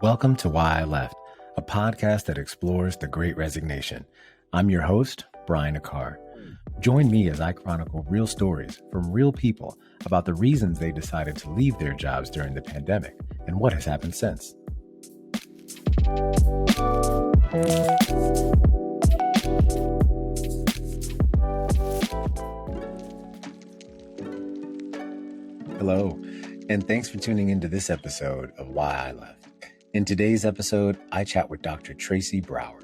Welcome to Why I Left, a podcast that explores the Great Resignation. I'm your host, Brian Akar. Join me as I chronicle real stories from real people about the reasons they decided to leave their jobs during the pandemic and what has happened since. Hello, and thanks for tuning into this episode of Why I Left. In today's episode, I chat with Dr. Tracy Brower.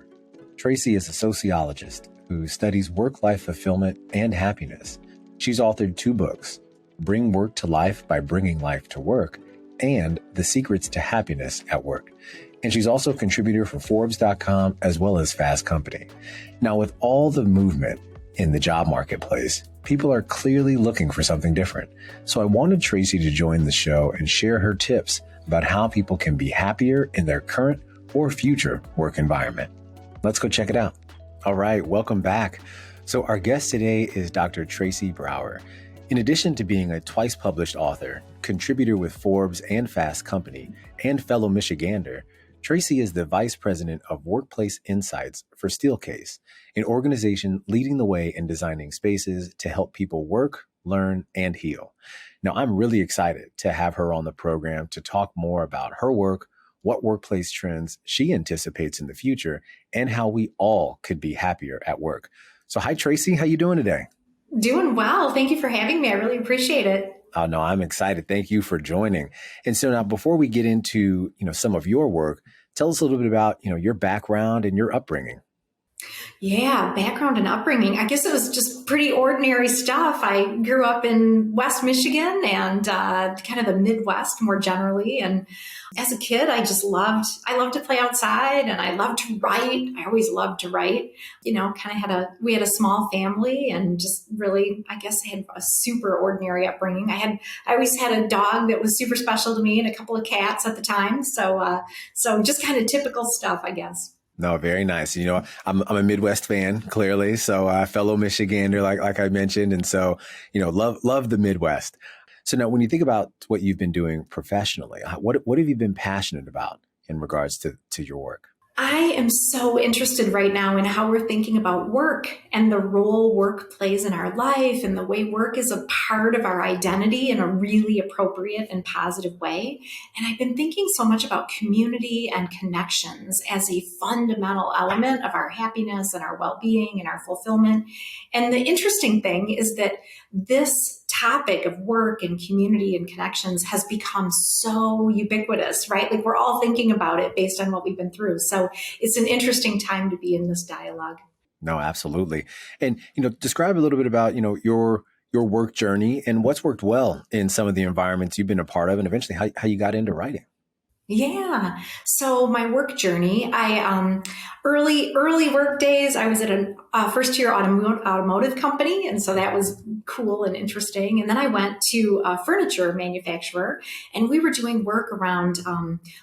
Tracy is a sociologist who studies work-life fulfillment and happiness. She's authored 2 books, Bring Work to Life by Bringing Life to Work, and The Secrets to Happiness at Work. And she's also a contributor for Forbes.com as well as Fast Company. Now, with all the movement in the job marketplace, people are clearly looking for something different. So I wanted Tracy to join the show and share her tips about how people can be happier in their current or future work environment. Let's go check it out. All right, welcome back. So our guest today is Dr. Tracy Brower. In addition to being a twice-published author, contributor with Forbes and Fast Company, and fellow Michigander, Tracy is the Vice President of Workplace Insights for Steelcase, an organization leading the way in designing spaces to help people work, learn, and heal. Now, I'm really excited to have her on the program to talk more about her work, what workplace trends she anticipates in the future, and how we all could be happier at work. So hi, Tracy. How you doing today? Doing well. Thank you for having me. I really appreciate it. Oh, no, I'm excited. Thank you for joining. And so now before we get into, some of your work, tell us a little bit about, your background and your upbringing. Yeah, background and upbringing. I guess it was just pretty ordinary stuff. I grew up in West Michigan and kind of the Midwest more generally. And as a kid, I loved to play outside and I loved to write. I always loved to write, we had a small family and just really, I guess I had a super ordinary upbringing. I always had a dog that was super special to me and a couple of cats at the time. So just kind of typical stuff, I guess. No, very nice. I'm a Midwest fan, clearly. So fellow Michigander, like I mentioned. And so, love the Midwest. So now when you think about what you've been doing professionally, what have you been passionate about in regards to your work? I am so interested right now in how we're thinking about work and the role work plays in our life and the way work is a part of our identity in a really appropriate and positive way. And I've been thinking so much about community and connections as a fundamental element of our happiness and our well-being and our fulfillment. And the interesting thing is that this topic of work and community and connections has become so ubiquitous, right? Like we're all thinking about it based on what we've been through. So it's an interesting time to be in this dialogue. No, absolutely. And, describe a little bit about, your work journey and what's worked well in some of the environments you've been a part of and eventually how you got into writing. Yeah. So my work journey, early work days, I was at a first year automotive company. And so that was cool and interesting. And then I went to a furniture manufacturer and we were doing work around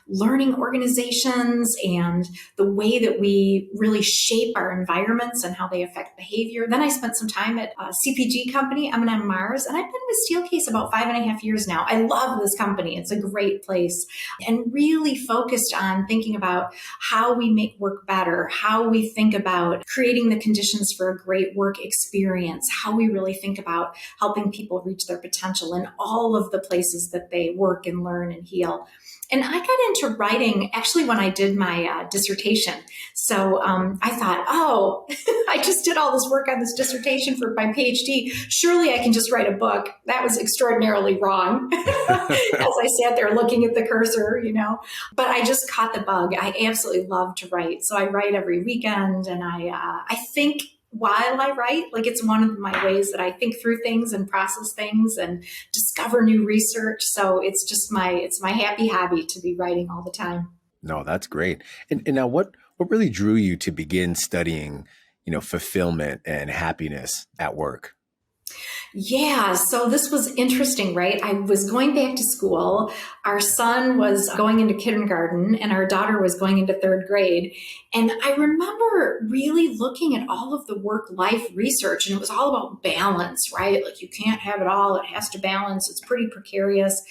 learning organizations and the way that we really shape our environments and how they affect behavior. Then I spent some time at a CPG company, M&M Mars, and I've been with Steelcase about 5.5 years now. I love this company. It's a great place. And really focused on thinking about how we make work better, how we think about creating the conditions for a great work experience, how we really think about helping people reach their potential in all of the places that they work and learn and heal. And I got into writing actually when I did my dissertation. So I thought, I just did all this work on this dissertation for my PhD. Surely I can just write a book. That was extraordinarily wrong as I sat there looking at the cursor, But I just caught the bug. I absolutely love to write. So I write every weekend and I think while I write, like it's one of my ways that I think through things and process things and discover new research. So it's just it's my happy hobby to be writing all the time. No, that's great. And now what really drew you to begin studying, fulfillment and happiness at work? Yeah, so this was interesting, right? I was going back to school. Our son was going into kindergarten and our daughter was going into 3rd grade. And I remember really looking at all of the work-life research, and it was all about balance, right? Like you can't have it all. It has to balance. It's pretty precarious.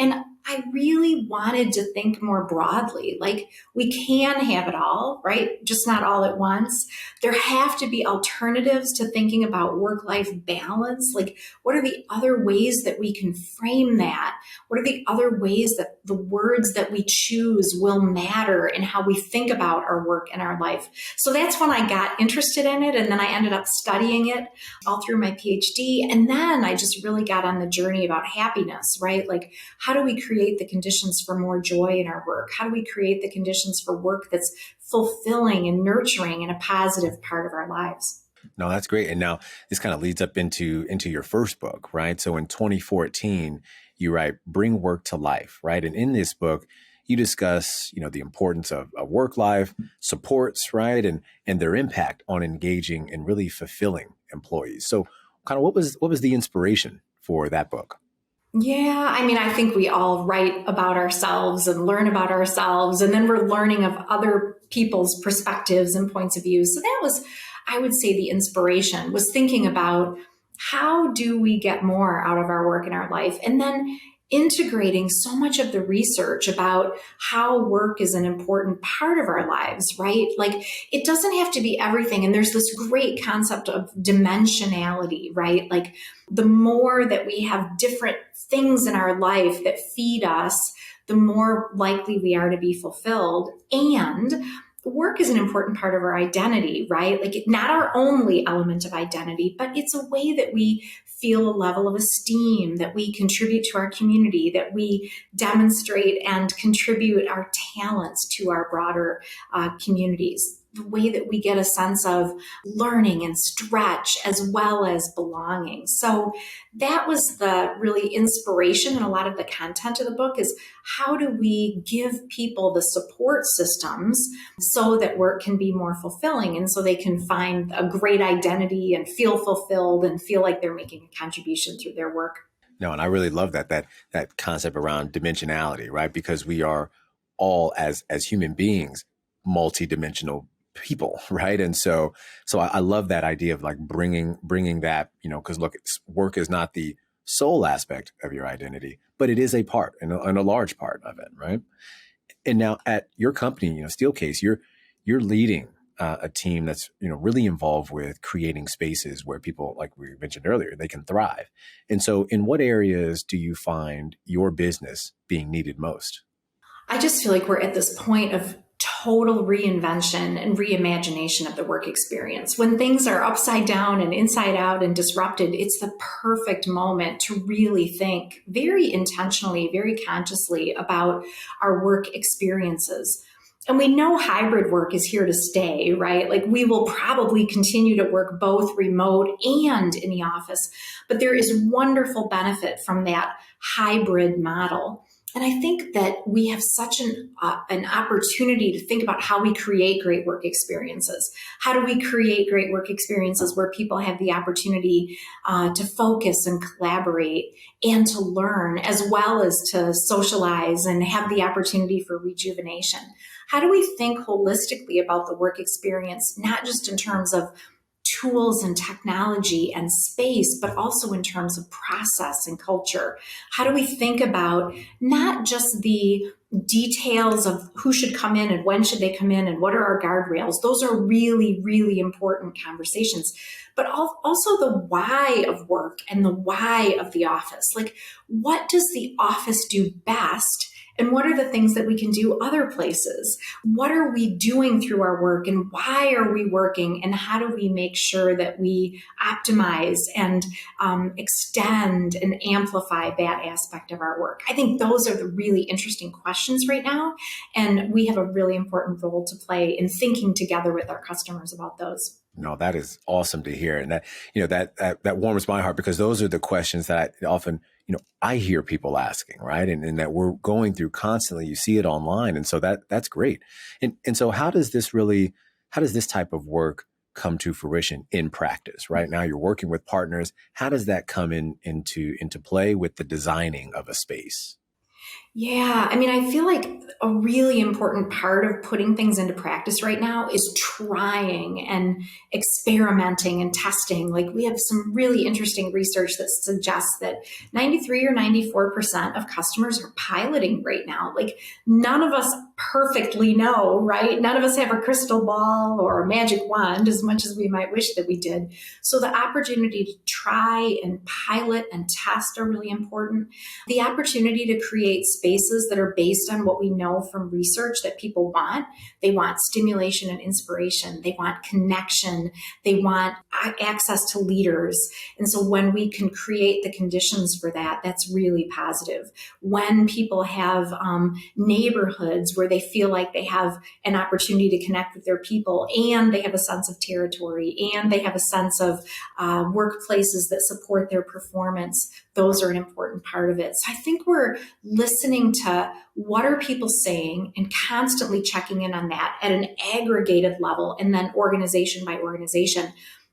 And I really wanted to think more broadly. Like, we can have it all, right? Just not all at once. There have to be alternatives to thinking about work-life balance. Like, what are the other ways that we can frame that? What are the other ways that the words that we choose will matter in how we think about our work and our life? So that's when I got interested in it. And then I ended up studying it all through my PhD. And then I just really got on the journey about happiness, right? Like, how do we create the conditions for more joy in our work? How do we create the conditions for work that's fulfilling and nurturing and a positive part of our lives? No, that's great. And now this kind of leads up into your first book, right? So in 2014, you write Bring Work to Life, right? And in this book, you discuss, the importance of work life, supports, right? And their impact on engaging and really fulfilling employees. So kind of what was the inspiration for that book? Yeah, I mean, I think we all write about ourselves and learn about ourselves, and then we're learning of other people's perspectives and points of view. So that was, I would say, the inspiration was thinking about how do we get more out of our work and our life, and then integrating so much of the research about how work is an important part of our lives, right? Like, it doesn't have to be everything. And there's this great concept of dimensionality, right? Like, the more that we have different things in our life that feed us, the more likely we are to be fulfilled. And work is an important part of our identity, right? Like, not our only element of identity, but it's a way that we feel a level of esteem, that we contribute to our community, that we demonstrate and contribute our talents to our broader communities. The way that we get a sense of learning and stretch as well as belonging. So that was the really inspiration, and a lot of the content of the book is how do we give people the support systems so that work can be more fulfilling and so they can find a great identity and feel fulfilled and feel like they're making a contribution through their work. No, and I really love that concept around dimensionality, right? Because we are all as human beings multidimensional people, right? And so I love that idea of like bringing that, because look, work is not the sole aspect of your identity, but it is a part and a large part of it, right? And now at your company, Steelcase, you're leading a team that's really involved with creating spaces where people, like we mentioned earlier, they can thrive. And so, in what areas do you find your business being needed most? I just feel like we're at this point of total reinvention and reimagination of the work experience. When things are upside down and inside out and disrupted, it's the perfect moment to really think very intentionally, very consciously about our work experiences. And we know hybrid work is here to stay, right? Like, we will probably continue to work both remote and in the office, but there is wonderful benefit from that hybrid model. And I think that we have such an opportunity to think about how we create great work experiences. How do we create great work experiences where people have the opportunity to focus and collaborate and to learn, as well as to socialize and have the opportunity for rejuvenation? How do we think holistically about the work experience, not just in terms of tools and technology and space, but also in terms of process and culture? How do we think about not just the details of who should come in and when should they come in and what are our guardrails? Those are really, really important conversations. But also the why of work and the why of the office. Like, what does the office do best? And what are the things that we can do other places? What are we doing through our work, and why are we working? And how do we make sure that we optimize and extend and amplify that aspect of our work? I think those are the really interesting questions right now. And we have a really important role to play in thinking together with our customers about those. No, that is awesome to hear. And that warms my heart, because those are the questions that I often, I hear people asking, right? And that we're going through constantly. You see it online. And so that's great. And so how does this type of work come to fruition in practice? Right now you're working with partners. How does that come into play with the designing of a space? Yeah, I mean, I feel like a really important part of putting things into practice right now is trying and experimenting and testing. Like, we have some really interesting research that suggests that 93 or 94% of customers are piloting right now. Like, none of us perfectly know, right? None of us have a crystal ball or a magic wand as much as we might wish that we did. So, the opportunity to try and pilot and test are really important. The opportunity to create spaces that are based on what we know from research that people want. They want stimulation and inspiration. They want connection. They want access to leaders. And so when we can create the conditions for that, that's really positive. When people have neighborhoods where they feel like they have an opportunity to connect with their people, and they have a sense of territory, and they have a sense of workplaces that support their performance, those are an important part of it. So I think we're listening to what are people saying and constantly checking in on that at an aggregated level, and then organization by organization.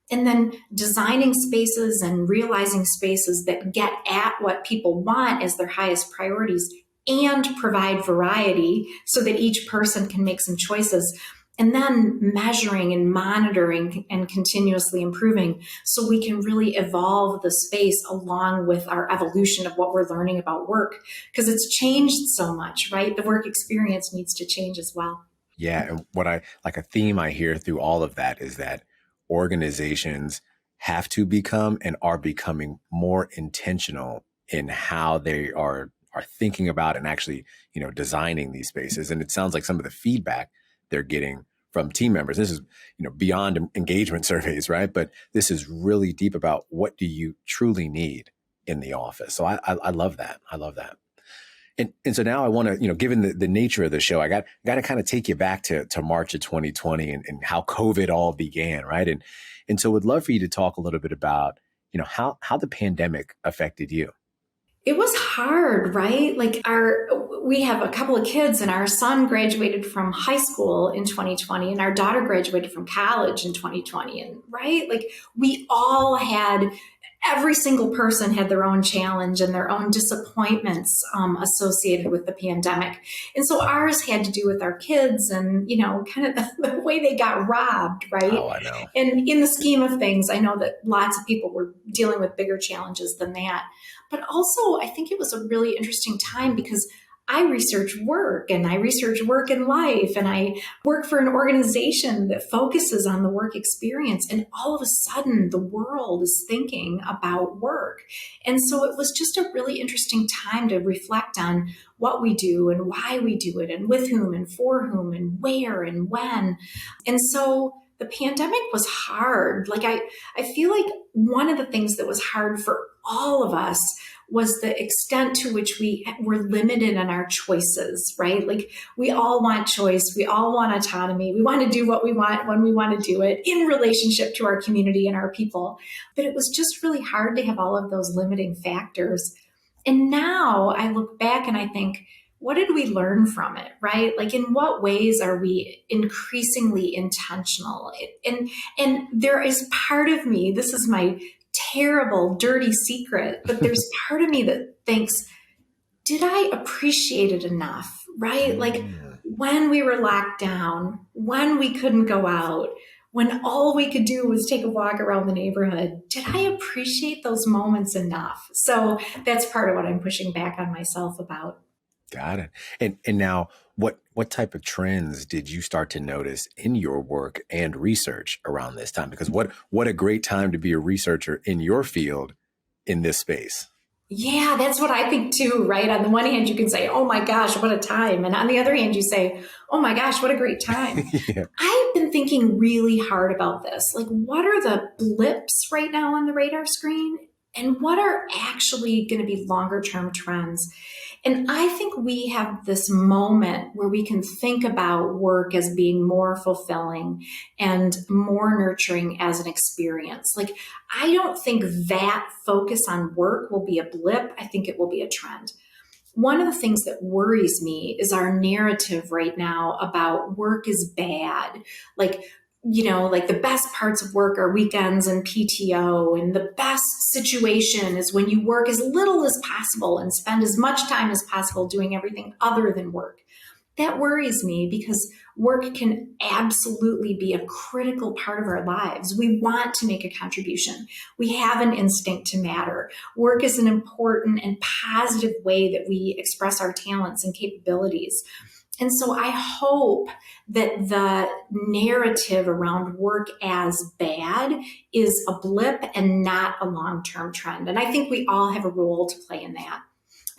And then designing spaces and realizing spaces that get at what people want as their highest priorities and provide variety so that each person can make some choices. And then measuring and monitoring and continuously improving so we can really evolve the space along with our evolution of what we're learning about work, because it's changed so much, right? The work experience needs to change as well. Yeah. And what I like, a theme I hear through all of that is that organizations have to become and are becoming more intentional in how they are thinking about and actually, designing these spaces. And it sounds like some of the feedback they're getting from team members. This is, beyond engagement surveys, right? But this is really deep about what do you truly need in the office. So I love that. I love that. And so now I want to, given the nature of the show, I got to kind of take you back to March of 2020 and how COVID all began, right? And so would love for you to talk a little bit about, how the pandemic affected you. It was hard, right? Like, we have a couple of kids, and our son graduated from high school in 2020 and our daughter graduated from college in 2020. And right, like, we all had, every single person had their own challenge and their own disappointments associated with the pandemic. And so ours had to do with our kids and, kind of the way they got robbed, right? Oh, I know. And in the scheme of things, I know that lots of people were dealing with bigger challenges than that. But also, I think it was a really interesting time because I research work and I research work in life, and I work for an organization that focuses on the work experience. And all of a sudden, the world is thinking about work. And so it was just a really interesting time to reflect on what we do and why we do it and with whom and for whom and where and when. And so the pandemic was hard. Like, I feel like one of the things that was hard for all of us was the extent to which we were limited in our choices, right? Like, we all want choice. We all want autonomy. We want to do what we want when we want to do it in relationship to our community and our people. But it was just really hard to have all of those limiting factors. And now I look back and I think, what did we learn from it, right? Like, in what ways are we increasingly intentional? And there is part of me, this is my terrible, dirty secret, but there's part of me that thinks, did I appreciate it enough, right? Like, when we were locked down, when we couldn't go out, when all we could do was take a walk around the neighborhood, did I appreciate those moments enough? So that's part of what I'm pushing back on myself about. Got it. And now what type of trends did you start to notice in your work and research around this time? Because what a great time to be a researcher in your field in this space. Yeah, that's what I think too, right? On the one hand, you can say, oh my gosh, what a time. And on the other hand, you say, oh my gosh, what a great time. Yeah. I've been thinking really hard about this. Like, what are the blips right now on the radar screen? And what are actually going to be longer term trends? And I think we have this moment where we can think about work as being more fulfilling and more nurturing as an experience. Like, I don't think that focus on work will be a blip. I think it will be a trend. One of the things that worries me is our narrative right now about work is bad. Like, like the best parts of work are weekends and PTO, and the best situation is when you work as little as possible and spend as much time as possible doing everything other than work. That worries me because work can absolutely be a critical part of our lives. We want to make a contribution. We have an instinct to matter. Work is an important and positive way that we express our talents and capabilities. And so I hope that the narrative around work as bad is a blip and not a long-term trend. And I think we all have a role to play in that.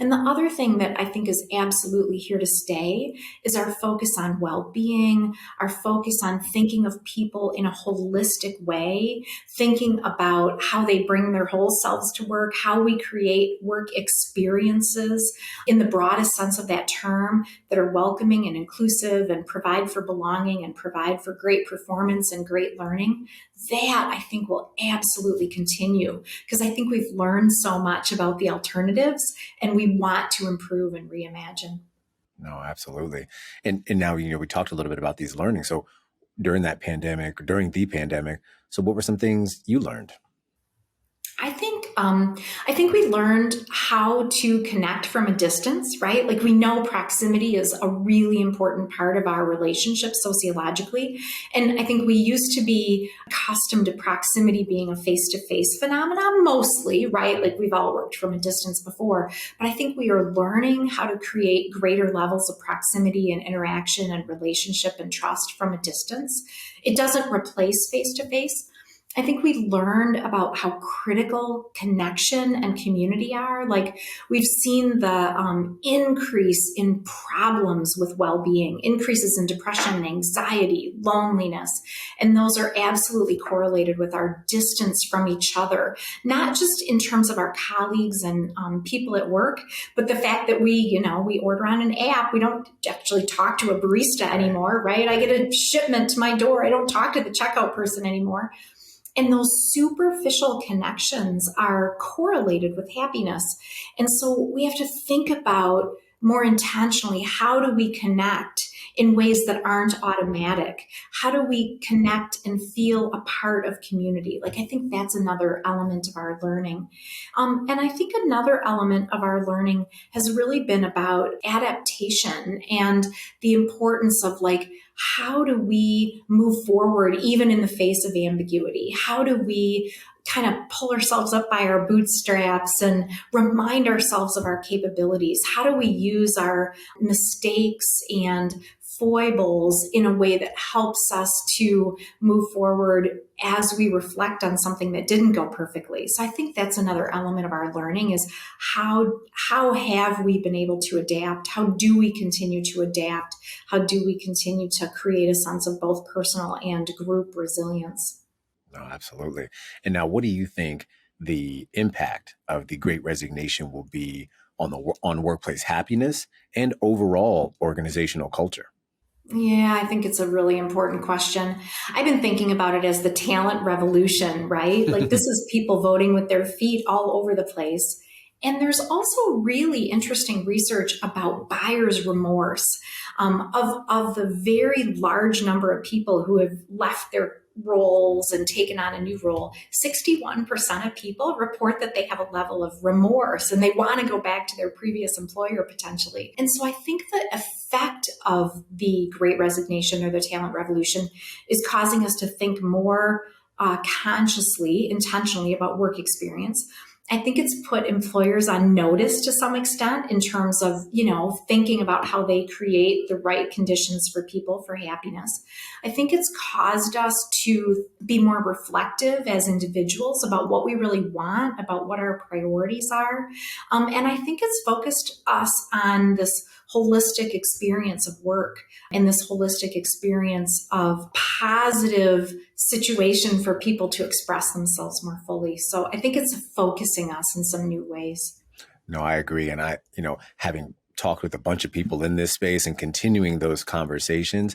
And the other thing that I think is absolutely here to stay is our focus on well-being, our focus on thinking of people in a holistic way, thinking about how they bring their whole selves to work, how we create work experiences in the broadest sense of that term that are welcoming and inclusive and provide for belonging and provide for great performance and great learning. That I think will absolutely continue because I think we've learned so much about the alternatives and we want to improve and reimagine. No, absolutely. And now, we talked a little bit about these learnings. So during the pandemic, so what were some things you learned? I think we learned how to connect from a distance, right? Like we know proximity is a really important part of our relationship sociologically. And I think we used to be accustomed to proximity being a face-to-face phenomenon mostly, right? Like we've all worked from a distance before, but I think we are learning how to create greater levels of proximity and interaction and relationship and trust from a distance. It doesn't replace face-to-face. I think we learned about how critical connection and community are. Like we've seen the increase in problems with well-being, increases in depression and anxiety, loneliness, and those are absolutely correlated with our distance from each other, not just in terms of our colleagues and people at work, but the fact that we order on an app. We don't actually talk to a barista anymore, right? I get a shipment to my door. I don't talk to the checkout person anymore. And those superficial connections are correlated with happiness. And so we have to think about more intentionally, how do we connect in ways that aren't automatic? How do we connect and feel a part of community? Like, I think that's another element of our learning. And I think another element of our learning has really been about adaptation and the importance of how do we move forward even in the face of ambiguity? How do we kind of pull ourselves up by our bootstraps and remind ourselves of our capabilities? How do we use our mistakes and foibles in a way that helps us to move forward as we reflect on something that didn't go perfectly? So I think that's another element of our learning is how have we been able to adapt? How do we continue to adapt? How do we continue to create a sense of both personal and group resilience? No, absolutely. And now, what do you think the impact of the Great Resignation will be on workplace happiness and overall organizational culture? Yeah, I think it's a really important question. I've been thinking about it as the talent revolution, right? Like this is people voting with their feet all over the place. And there's also really interesting research about buyer's remorse of the very large number of people who have left their roles and taken on a new role. 61% of people report that they have a level of remorse and they want to go back to their previous employer potentially. And so I think the effect of the Great Resignation or the talent revolution is causing us to think more consciously, intentionally about work experience. I think it's put employers on notice to some extent in terms of, thinking about how they create the right conditions for people for happiness. I think it's caused us to be more reflective as individuals about what we really want, about what our priorities are. And I think it's focused us on this holistic experience of work and this holistic experience of positive situation for people to express themselves more fully. So I think it's focusing us in some new ways. No, I agree. And having talked with a bunch of people in this space and continuing those conversations,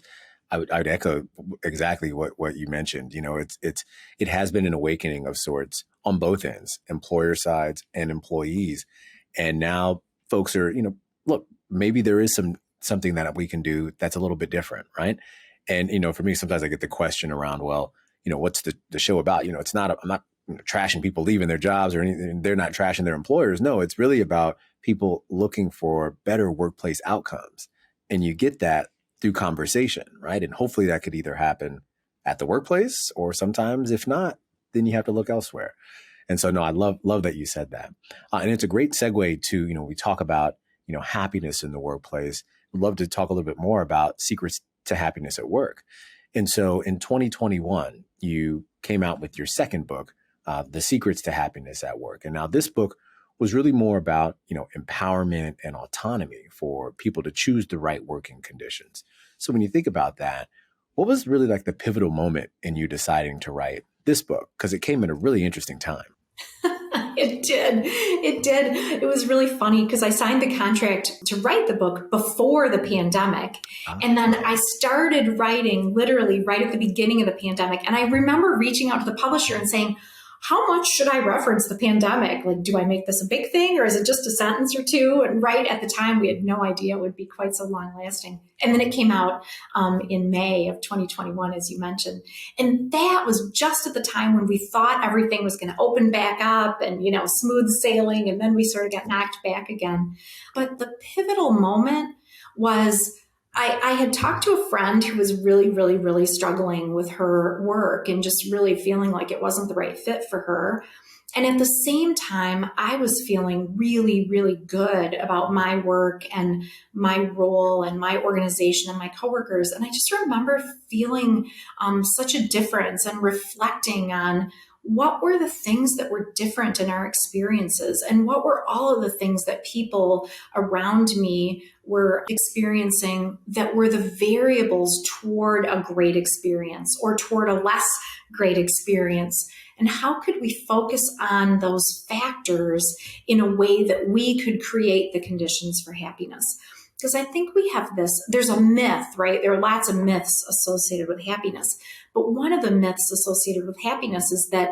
I'd echo exactly what you mentioned. It has been an awakening of sorts on both ends, employer sides and employees. And now folks are, look, maybe there is something that we can do that's a little bit different, right? And, for me, sometimes I get the question around, well, what's the show about? It's not, I'm not trashing people leaving their jobs or anything. They're not trashing their employers. No, it's really about people looking for better workplace outcomes. And you get that through conversation, right? And hopefully that could either happen at the workplace, or sometimes if not, then you have to look elsewhere. And so, no, I love that you said that. And it's a great segue to, we talk about, happiness in the workplace. I'd love to talk a little bit more about secrets to happiness at work. And so in 2021, you came out with your second book, The Secrets to Happiness at Work. And now this book was really more about, empowerment and autonomy for people to choose the right working conditions. So when you think about that, what was really like the pivotal moment in you deciding to write this book? Because it came at a really interesting time. It did. It did. It was really funny because I signed the contract to write the book before the pandemic. And then I started writing literally right at the beginning of the pandemic. And I remember reaching out to the publisher and saying, how much should I reference the pandemic? Like, do I make this a big thing, or is it just a sentence or two? And right at the time, we had no idea it would be quite so long lasting. And then it came out in May of 2021, as you mentioned. And that was just at the time when we thought everything was going to open back up and, smooth sailing. And then we sort of got knocked back again. But the pivotal moment was I had talked to a friend who was really, really, really struggling with her work and just really feeling like it wasn't the right fit for her. And at the same time, I was feeling really, really good about my work and my role and my organization and my coworkers. And I just remember feeling such a difference and reflecting on what were the things that were different in our experiences, and what were all of the things that people around me were experiencing that were the variables toward a great experience or toward a less great experience. And how could we focus on those factors in a way that we could create the conditions for happiness? Because I think we have there's a myth, right? There are lots of myths associated with happiness. But one of the myths associated with happiness is that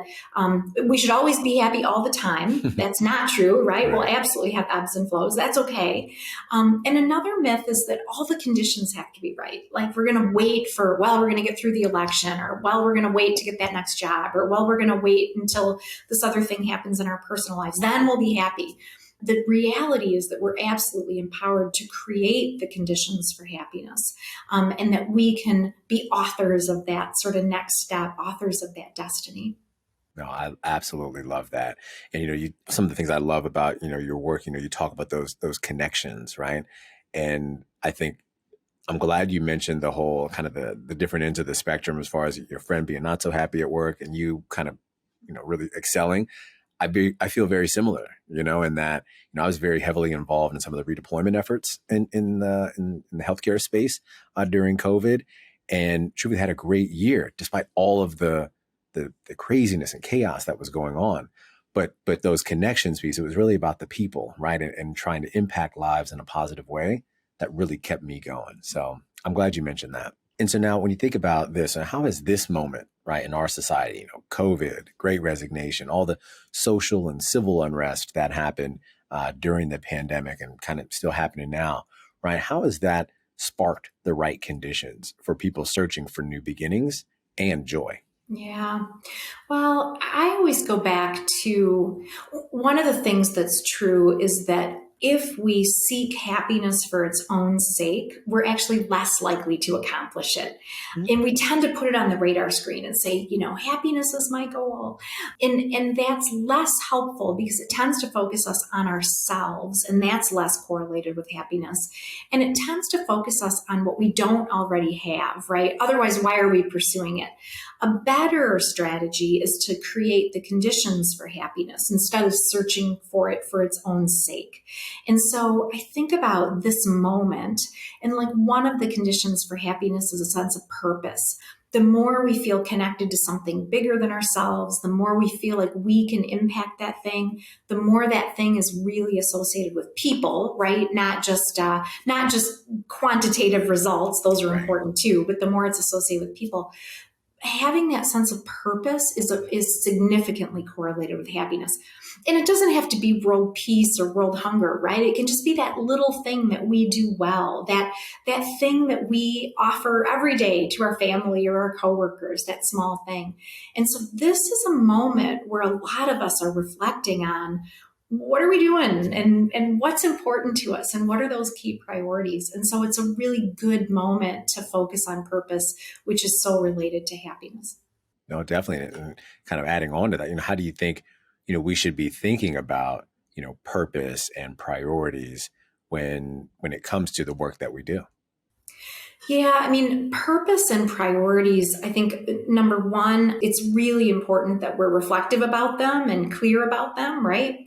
we should always be happy all the time. That's not true, right? We'll absolutely have ebbs and flows. That's okay. And another myth is that all the conditions have to be right. Like we're going to wait for, we're going to get through the election, or, we're going to wait to get that next job, or, we're going to wait until this other thing happens in our personal lives. Then we'll be happy. The reality is that we're absolutely empowered to create the conditions for happiness, and that we can be authors of that sort of next step, authors of that destiny. No, I absolutely love that. And, some of the things I love about, your work, you talk about those connections, right? And I think I'm glad you mentioned the whole kind of the different ends of the spectrum, as far as your friend being not so happy at work and you kind of, really excelling. I feel very similar, in that, I was very heavily involved in some of the redeployment efforts in the healthcare space during COVID, and truly had a great year despite all of the craziness and chaos that was going on. But those connections piece, it was really about the people, right? And trying to impact lives in a positive way that really kept me going. So I'm glad you mentioned that. And so now when you think about this, and how has this moment, right, in our society, COVID, Great Resignation, all the social and civil unrest that happened during the pandemic and kind of still happening now, right? How has that sparked the right conditions for people searching for new beginnings and joy? Yeah. Well, I always go back to one of the things that's true is that if we seek happiness for its own sake, we're actually less likely to accomplish it. Mm-hmm. And we tend to put it on the radar screen and say, happiness is my goal. And that's less helpful because it tends to focus us on ourselves, and that's less correlated with happiness. And it tends to focus us on what we don't already have, right? Otherwise, why are we pursuing it? A better strategy is to create the conditions for happiness instead of searching for it for its own sake. And so I think about this moment, and like one of the conditions for happiness is a sense of purpose. The more we feel connected to something bigger than ourselves, the more we feel like we can impact that thing, the more that thing is really associated with people, right? Not just quantitative results. Those are important too, but the more it's associated with people. Having that sense of purpose is significantly correlated with happiness. And it doesn't have to be world peace or world hunger, right? It can just be that little thing that we do well, that thing that we offer every day to our family or our coworkers, that small thing. And so this is a moment where a lot of us are reflecting on what are we doing and what's important to us and what are those key priorities. And so it's a really good moment to focus on purpose, which is so related to happiness. No, definitely. And kind of adding on to that, how do you think, we should be thinking about, purpose and priorities when it comes to the work that we do? Yeah, I mean, purpose and priorities, I think number one, it's really important that we're reflective about them and clear about them, right?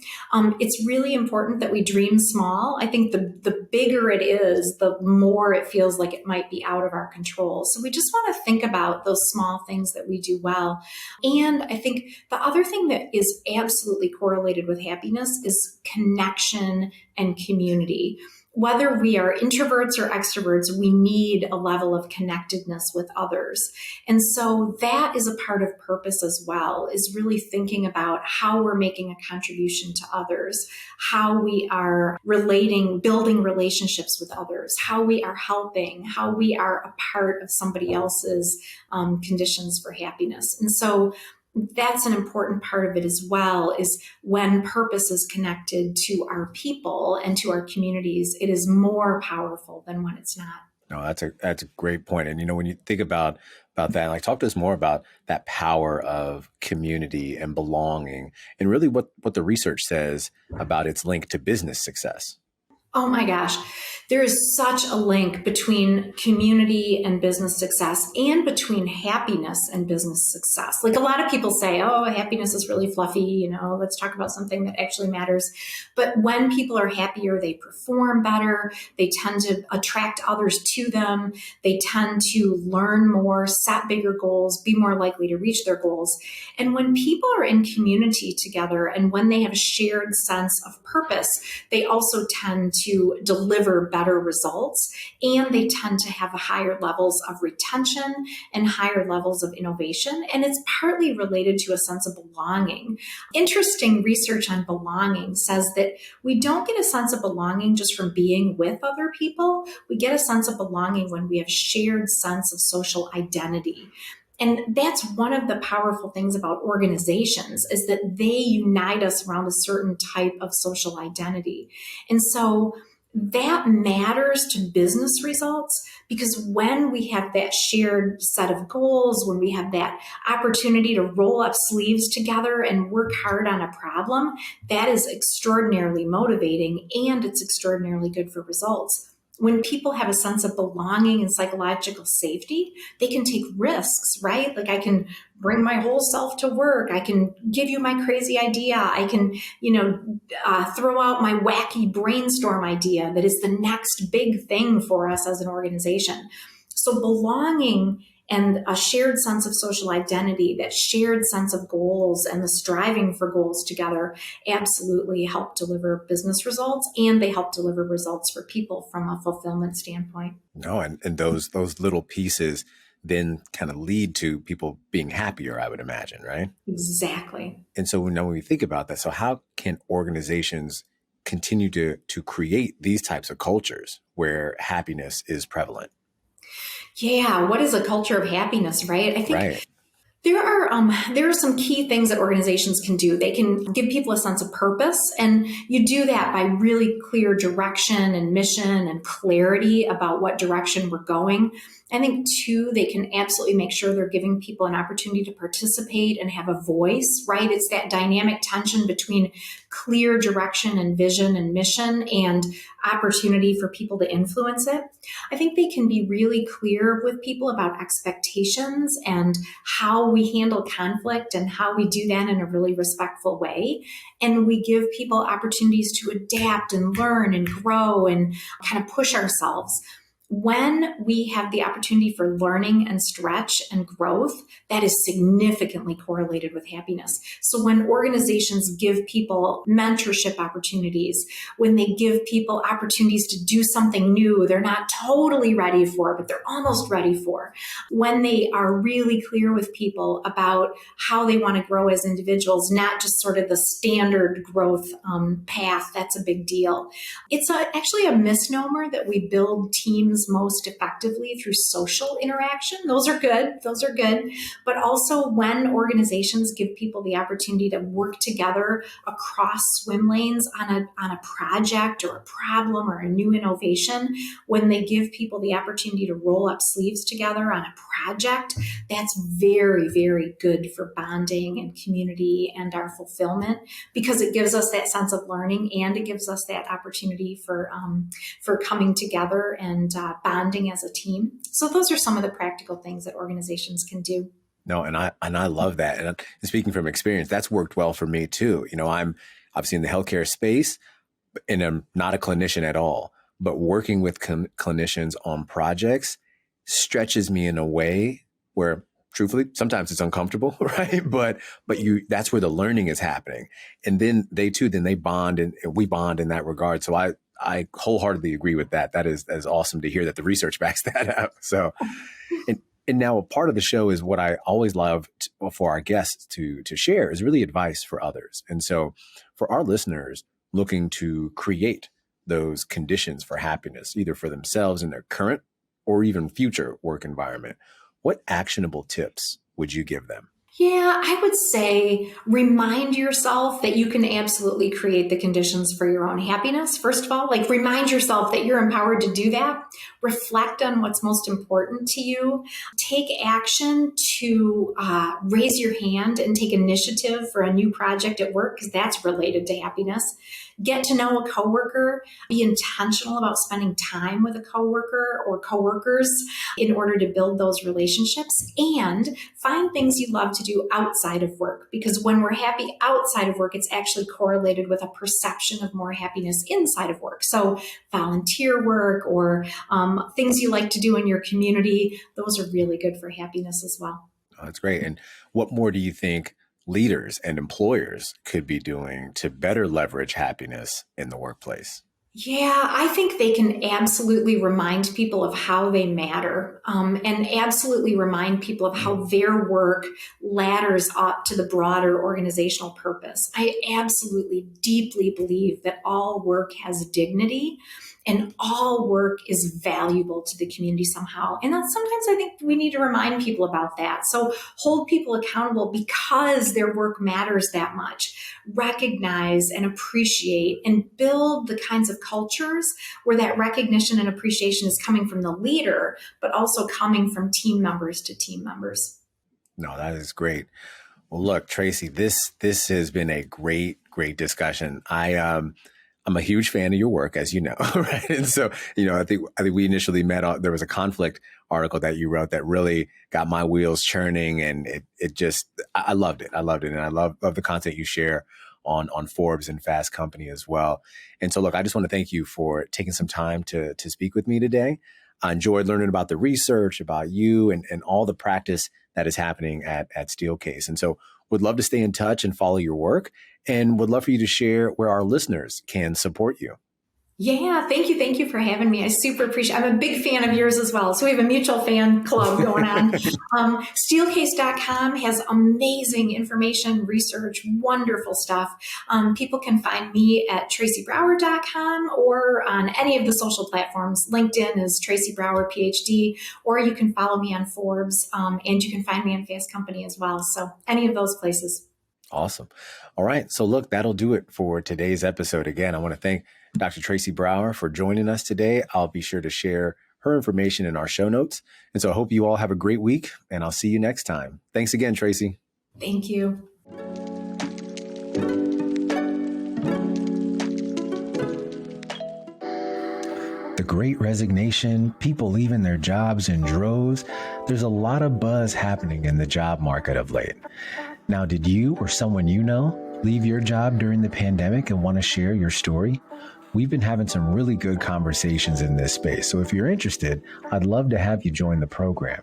It's really important that we dream small. I think the bigger it is, the more it feels like it might be out of our control. So we just want to think about those small things that we do well. And I think the other thing that is absolutely correlated with happiness is connection and community. Whether we are introverts or extroverts, we need a level of connectedness with others. And so that is a part of purpose as well, is really thinking about how we're making a contribution to others, how we are relating, building relationships with others, how we are helping, how we are a part of somebody else's conditions for happiness. And so that's an important part of it as well, is when purpose is connected to our people and to our communities, it is more powerful than when it's not. No, that's a great point. And when you think about that, like talk to us more about that power of community and belonging, and really what the research says about its link to business success. Oh my gosh, there is such a link between community and business success and between happiness and business success. Like a lot of people say, oh, happiness is really fluffy, let's talk about something that actually matters. But when people are happier, they perform better, they tend to attract others to them, they tend to learn more, set bigger goals, be more likely to reach their goals. And when people are in community together and when they have a shared sense of purpose, they also tend to deliver better results, and they tend to have higher levels of retention and higher levels of innovation. And it's partly related to a sense of belonging. Interesting research on belonging says that we don't get a sense of belonging just from being with other people. We get a sense of belonging when we have shared sense of social identity. And that's one of the powerful things about organizations, is that they unite us around a certain type of social identity. And so that matters to business results, because when we have that shared set of goals, when we have that opportunity to roll up sleeves together and work hard on a problem, that is extraordinarily motivating, and it's extraordinarily good for results. When people have a sense of belonging and psychological safety, they can take risks, right? Like I can bring my whole self to work. I can give you my crazy idea. I can, throw out my wacky brainstorm idea that is the next big thing for us as an organization. So belonging and a shared sense of social identity, that shared sense of goals and the striving for goals together absolutely help deliver business results, and they help deliver results for people from a fulfillment standpoint. No, and those little pieces then kind of lead to people being happier, I would imagine, right? Exactly. And so when we think about that, so how can organizations continue to create these types of cultures where happiness is prevalent? Yeah, what is a culture of happiness, right? I think Right. there are some key things that organizations can do. They can give people a sense of purpose, and you do that by really clear direction and mission and clarity about what direction we're going. I think two, they can absolutely make sure they're giving people an opportunity to participate and have a voice, right? It's that dynamic tension between clear direction and vision and mission and opportunity for people to influence it. I think they can be really clear with people about expectations and how we handle conflict and how we do that in a really respectful way. And we give people opportunities to adapt and learn and grow and kind of push ourselves. When we have the opportunity for learning and stretch and growth, that is significantly correlated with happiness. So when organizations give people mentorship opportunities, when they give people opportunities to do something new they're not totally ready for, but they're almost ready for, when they are really clear with people about how they want to grow as individuals, not just sort of the standard growth path, that's a big deal. It's actually a misnomer that we build teams most effectively through social interaction. Those are good. But also when organizations give people the opportunity to work together across swim lanes on a project or a problem or a new innovation, when they give people the opportunity to roll up sleeves together on a project, that's very, very good for bonding and community and our fulfillment, because it gives us that sense of learning and it gives us that opportunity for coming together and bonding as a team. So those are some of the practical things that organizations can do. No, and I love that. And speaking from experience, that's worked well for me too. I'm obviously in the healthcare space, and I'm not a clinician at all, but working with clinicians on projects stretches me in a way where, truthfully, sometimes it's uncomfortable, right? But that's where the learning is happening. And then they bond, and we bond in that regard. So I wholeheartedly agree with that. That is awesome to hear that the research backs that up. So, and now a part of the show is what I always love for our guests to share is really advice for others. And so for our listeners looking to create those conditions for happiness, either for themselves in their current or even future work environment, what actionable tips would you give them? Yeah, I would say remind yourself that you can absolutely create the conditions for your own happiness. First of all, remind yourself that you're empowered to do that. Reflect on what's most important to you. Take action to raise your hand and take initiative for a new project at work, because that's related to happiness. Get to know a coworker. Be intentional about spending time with a coworker or coworkers in order to build those relationships, and find things you love to do outside of work, because when we're happy outside of work, it's actually correlated with a perception of more happiness inside of work. So volunteer work or things you like to do in your community, those are really good for happiness as well. Oh, that's great. And what more do you think leaders and employers could be doing to better leverage happiness in the workplace? Yeah, I think they can absolutely remind people of how they matter, and absolutely remind people of how their work ladders up to the broader organizational purpose. I absolutely deeply believe that all work has dignity and all work is valuable to the community somehow. And that sometimes I think we need to remind people about that. So hold people accountable because their work matters that much. Recognize and appreciate and build the kinds of cultures where that recognition and appreciation is coming from the leader, but also coming from team members to team members. No, that is great. Well, look, Tracy, this has been a great discussion. I'm a huge fan of your work, as you know, right? And so, I think we initially met. There was a conflict article that you wrote that really got my wheels churning, and it just I loved it. And I love the content you share on Forbes and Fast Company as well. And so, look, I just want to thank you for taking some time to speak with me today. I enjoyed learning about the research, about you, and all the practice that is happening at Steelcase. And so, would love to stay in touch and follow your work, and would love for you to share where our listeners can support you. Yeah, thank you. Thank you for having me. I super appreciate it. I'm a big fan of yours as well. So we have a mutual fan club going on. Steelcase.com has amazing information, research, wonderful stuff. People can find me at tracybrower.com or on any of the social platforms. LinkedIn is Tracy Brower, PhD, or you can follow me on Forbes, and you can find me on Fast Company as well. So any of those places. Awesome. All right. So look, that'll do it for today's episode. Again, I want to thank Dr. Tracy Brower for joining us today. I'll be sure to share her information in our show notes. And so I hope you all have a great week, and I'll see you next time. Thanks again, Tracy. Thank you. The Great Resignation, people leaving their jobs in droves. There's a lot of buzz happening in the job market of late. Now, did you or someone you know leave your job during the pandemic and want to share your story? We've been having some really good conversations in this space, so if you're interested, I'd love to have you join the program.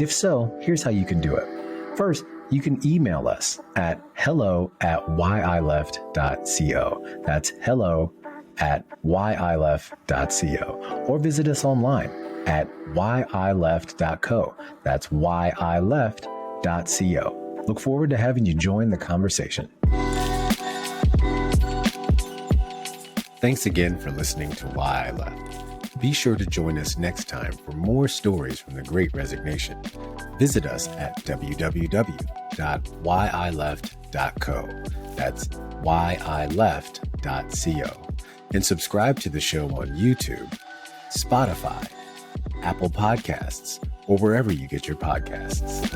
If so, here's how you can do it. First, you can email us at hello@whyleft.co. That's hello@whyleft.co. Or visit us online at whyleft.co. That's whyleft.co. Look forward to having you join the conversation. Thanks again for listening to Why I Left. Be sure to join us next time for more stories from the Great Resignation. Visit us at www.whyleft.co. That's whyleft.co. And subscribe to the show on YouTube, Spotify, Apple Podcasts, or wherever you get your podcasts.